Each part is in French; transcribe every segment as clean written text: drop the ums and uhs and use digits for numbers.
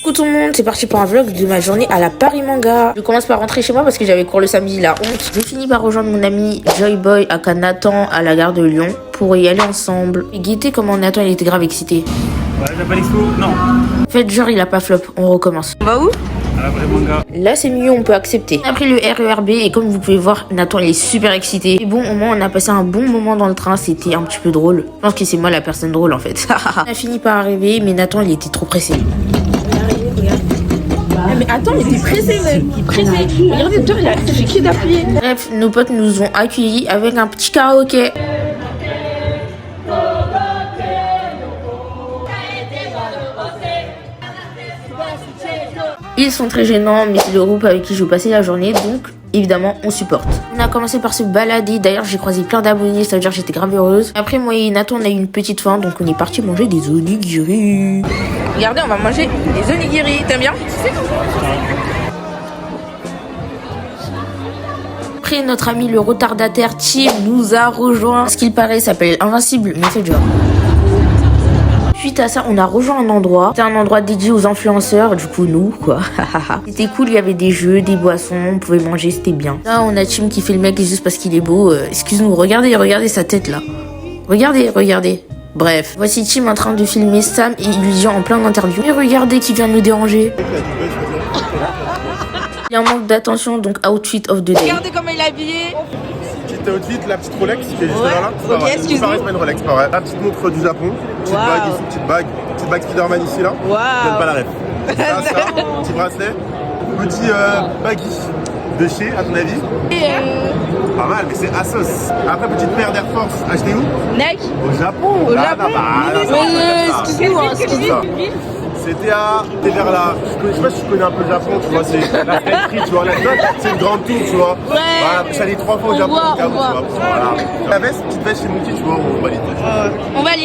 Coucou tout le monde, c'est parti pour un vlog de ma journée à la Paris Manga. Je commence par rentrer chez moi parce que j'avais cours le samedi, la honte. J'ai fini par rejoindre mon ami Joyboy à Nathan à la gare de Lyon pour y aller ensemble. Et guetter comment Nathan il était grave excité. Ouais, j'ai pas l'expo, non. Faites genre il a pas flop, on recommence. On va où? À la Paris Manga. Là c'est mieux, on peut accepter. On a pris le RERB et comme vous pouvez voir, Nathan il est super excité. Et bon, au moins on a passé un bon moment dans le train, c'était un petit peu drôle. Je pense que c'est moi la personne drôle en fait. On a fini par arriver, mais Nathan il était trop pressé. Mais attends, il était pressé, mec. Pressé. Regardez, toi, il a fait qui d'appuyer. Bref, nos potes nous ont accueillis avec un petit karaoké. Ils sont très gênants, mais c'est le groupe avec qui je vais passer la journée, donc évidemment on supporte. On a commencé par se balader, d'ailleurs j'ai croisé plein d'abonnés, ça veut dire que j'étais grave heureuse. Après moi et Nathan on a eu une petite faim, donc on est parti manger des onigiri. Regardez, on va manger des onigiri. T'aimes bien? Après notre ami le retardataire Tim nous a rejoint. Ce qu'il paraît s'appelle Invincible, mais fait genre. Suite à ça, on a rejoint un endroit. C'était un endroit dédié aux influenceurs, du coup nous quoi. C'était cool, il y avait des jeux, des boissons, on pouvait manger, c'était bien. Là, on a Tim qui fait le mec juste parce qu'il est beau. Excuse-nous, regardez sa tête là. Regardez. Bref, voici Tim en train de filmer Sam et Illusion en plein interview. Et regardez qui vient nous déranger. Il y a un manque d'attention, donc outfit of the day. Regardez comment il est habillé. Petite outfit, la petite Rolex qui est juste là. Ok, excuse-moi. Ça reste pas une Rolex, pas vrai. La petite montre du Japon, petite bague ici, petite bague Spider-Man ici là. Waouh. Je donne pas la ref. Ça, petit bracelet, petit baggy de chez, à ton avis. Pas mal, mais c'est Asos. Après, petite paire d'Air Force, achetée où? Nike. Au Japon. Au Japon. Excuse-moi. C'était vers là. Je sais pas si tu connais un peu le Japon, tu vois, c'est la French, tu vois, c'est une grande tour, tu vois. Ouais. Voilà, je suis allé 3 fois au Japon, On tu vois. voit. Voilà. La veste, petite veste chez Mouti, tu vois, on valide.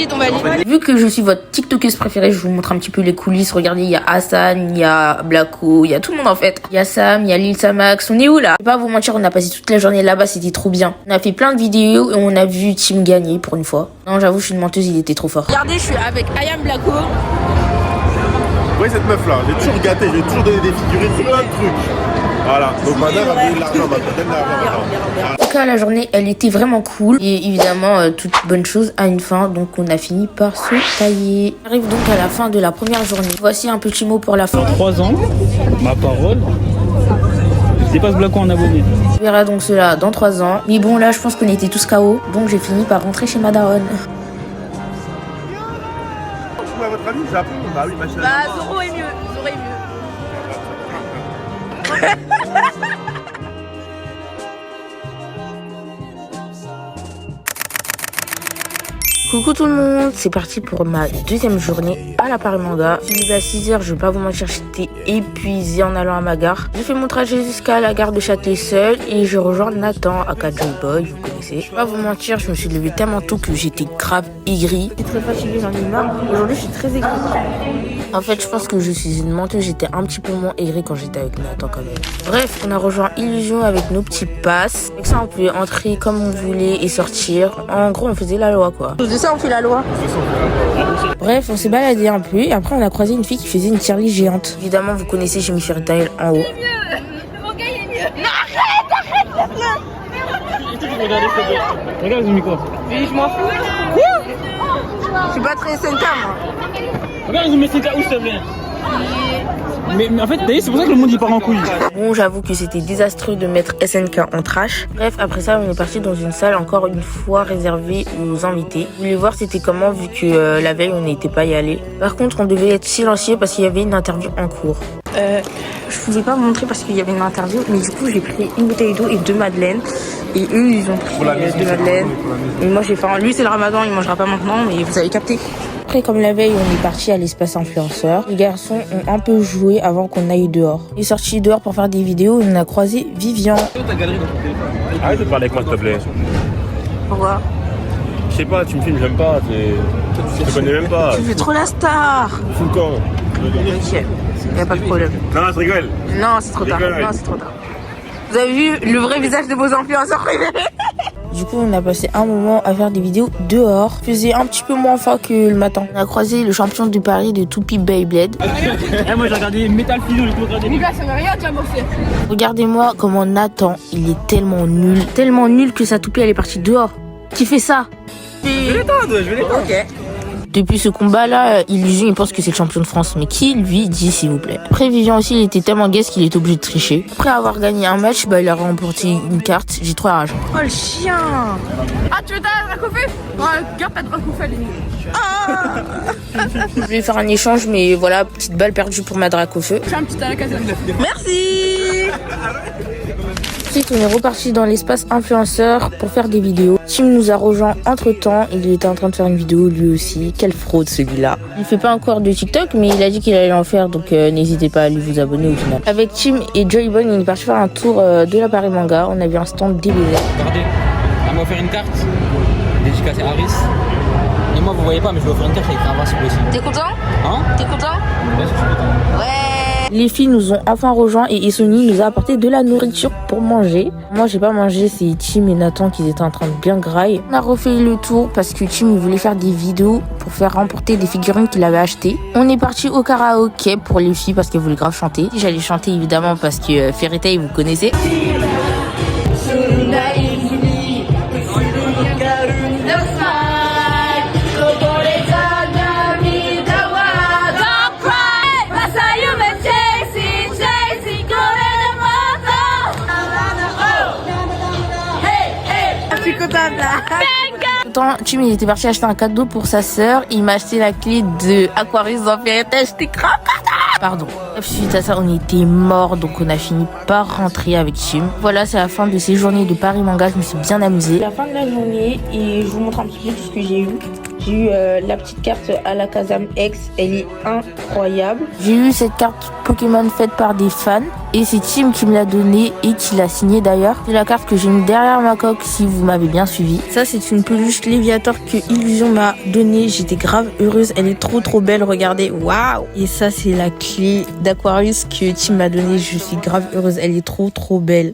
On valide. Vu que je suis votre TikTokeuse préférée, je vous montre un petit peu les coulisses. Regardez, il y a Hassan, il y a Blacko, il y a tout le monde en fait. Il y a Sam, il y a Lil Samax. On est où là? Je vais pas vous mentir, on a passé toute la journée là-bas, c'était trop bien. On a fait plein de vidéos et on a vu Tim gagner pour une fois. Non, j'avoue, je suis une menteuse, il était trop fort. Regardez, je suis avec Ayam Blacko. Vous voyez cette meuf là, j'ai toujours gâté, j'ai toujours donné des figurines, plein de trucs. Voilà, donc madame a donné de l'argent, En tout cas, la journée, elle était vraiment cool. Et évidemment, toute bonne chose a une fin. Donc, on a fini par se tailler. On arrive donc à la fin de la première journée. Voici un petit mot pour la fin. 3 ans, ma parole. Je dépasse Blacko en abonné. On verra donc cela dans 3 ans. Mais bon, là, je pense qu'on était tous KO. Donc, j'ai fini par rentrer chez ma daronne. À votre avis, le Japon, bah oui, machin. Bah, Zoro est mieux. Coucou tout le monde, c'est parti pour ma deuxième journée à la Paris Manga. Fini à 6h, je vais pas vous mentir, j'étais épuisée en allant à ma gare. J'ai fait mon trajet jusqu'à la gare de Châtelet seul et je rejoins Nathan à Joyboy, vous connaissez. Je vais pas vous mentir, je me suis levée tellement tôt que j'étais grave aigrie. J'étais très fatiguée, j'en ai marre. Aujourd'hui, je suis très aigrie. En fait, je pense que je suis une menteuse, j'étais un petit peu moins aigrie quand j'étais avec Nathan quand même. Bref, on a rejoint Illusion avec nos petits passes. Avec ça, on pouvait entrer comme on voulait et sortir. En gros, on faisait la loi quoi. De ça, on fait la loi. Bref, on s'est baladé un peu et après on a croisé une fille qui faisait une tirelire géante. Évidemment, vous connaissez, j'ai mis Fairytale en haut. Mon gars, il est mieux. Regarde le micro. Oui, je m'en fous. Je suis pas très SNK, moi. Regarde le message où ça vient. Mais en fait, d'ailleurs, c'est pour ça que le monde il part en couille. Bon, j'avoue que c'était désastreux de mettre SNK en trash. Bref, après ça, on est parti dans une salle encore une fois réservée aux invités. Vous voulez voir c'était comment vu que la veille on n'était pas y allé. Par contre, on devait être silencieux parce qu'il y avait une interview en cours. Je pouvais pas vous montrer parce qu'il y avait une interview, mais du coup j'ai pris une bouteille d'eau et 2 madeleines. Et eux ils ont pris 2 madeleines. Et moi j'ai faim. Lui c'est le ramadan, il mangera pas maintenant, mais vous avez capté. Après, comme la veille, on est parti à l'espace influenceur. Les garçons ont un peu joué avant qu'on aille dehors. On est sorti dehors pour faire des vidéos et on a croisé Vivian. Arrête de parler avec moi, s'il te plaît. Pourquoi? Je sais pas, tu me filmes, j'aime pas. Je te connais même pas. Tu fais trop la star. Fous le camp. Ok, y a pas de problème. Non, je rigole. Non, c'est trop tard. Rigole. Non, c'est trop tard. Vous avez vu le vrai visage de vos influenceurs préférés? Du coup, on a passé un moment à faire des vidéos dehors. Il faisait un petit peu moins froid que le matin. On a croisé le champion de Paris de Toupie Beyblade. Moi j'ai regardé Metal Philo, j'ai tout regardé. Les gars, ça veut rien dire, mon frère. Regardez-moi comment Nathan, il est tellement nul. Tellement nul que sa toupie, elle est partie dehors. Qui fait ça? Je vais l'éteindre. Ok. Depuis ce combat-là, Illusion, il pense que c'est le champion de France. Mais qui lui dit, s'il vous plaît? Après, Vivian aussi, il était tellement gaze qu'il était obligé de tricher. Après avoir gagné un match, il a remporté une carte. J'ai trop rage. Oh, le chien. Ah, tu veux ta dracofée? Ouais, garde ta dracofée, les Je vais faire un échange, mais voilà, petite balle perdue pour ma drac au feu. Je fais un petit à la caserne. Merci. Ensuite, on est reparti dans l'espace influenceur pour faire des vidéos. Tim nous a rejoint entre temps. Il était en train de faire une vidéo lui aussi. Quelle fraude celui-là. Il fait pas encore de TikTok, mais il a dit qu'il allait en faire. Donc n'hésitez pas à lui vous abonner au final. Avec Tim et Joybon, il est parti faire un tour de la Paris Manga. On a vu un stand DVD. Regardez, elle m'a offert une carte dédicacée Harris. Et moi, vous voyez pas, mais je vais offrir une carte avec Ravas aussi. T'es content? Hein? T'es content? Ouais, je suis content. Ouais. Les filles nous ont enfin rejoints et Essoni nous a apporté de la nourriture pour manger. Moi, j'ai pas mangé, c'est Tim et Nathan qui étaient en train de bien grailler. On a refait le tour parce que Tim il voulait faire des vidéos pour faire remporter des figurines qu'il avait achetées. On est parti au karaoké pour les filles parce qu'elles voulaient grave chanter. J'allais chanter évidemment parce que Fairy Tail, vous connaissez. Tim il était parti acheter un cadeau pour sa sœur. Il m'a acheté la clé de Aquarius dans Fairy Tail. J'étais grave contente. Pardon. Suite à ça, on était morts, donc on a fini par rentrer avec Tim. Voilà, c'est la fin de ces journées de Paris Manga. Je me suis bien amusée. La fin de la journée et je vous montre un petit peu tout ce que j'ai eu. J'ai eu la petite carte à la Kazam X, elle est incroyable. J'ai eu cette carte Pokémon faite par des fans et c'est Tim qui me l'a donnée et qui l'a signée d'ailleurs. C'est la carte que j'ai mis derrière ma coque si vous m'avez bien suivi. Ça c'est une peluche Léviator que Illusion m'a donnée. J'étais grave heureuse, elle est trop belle, regardez, waouh. Et ça c'est la clé d'Aquarius que Tim m'a donnée. Je suis grave heureuse, elle est trop belle.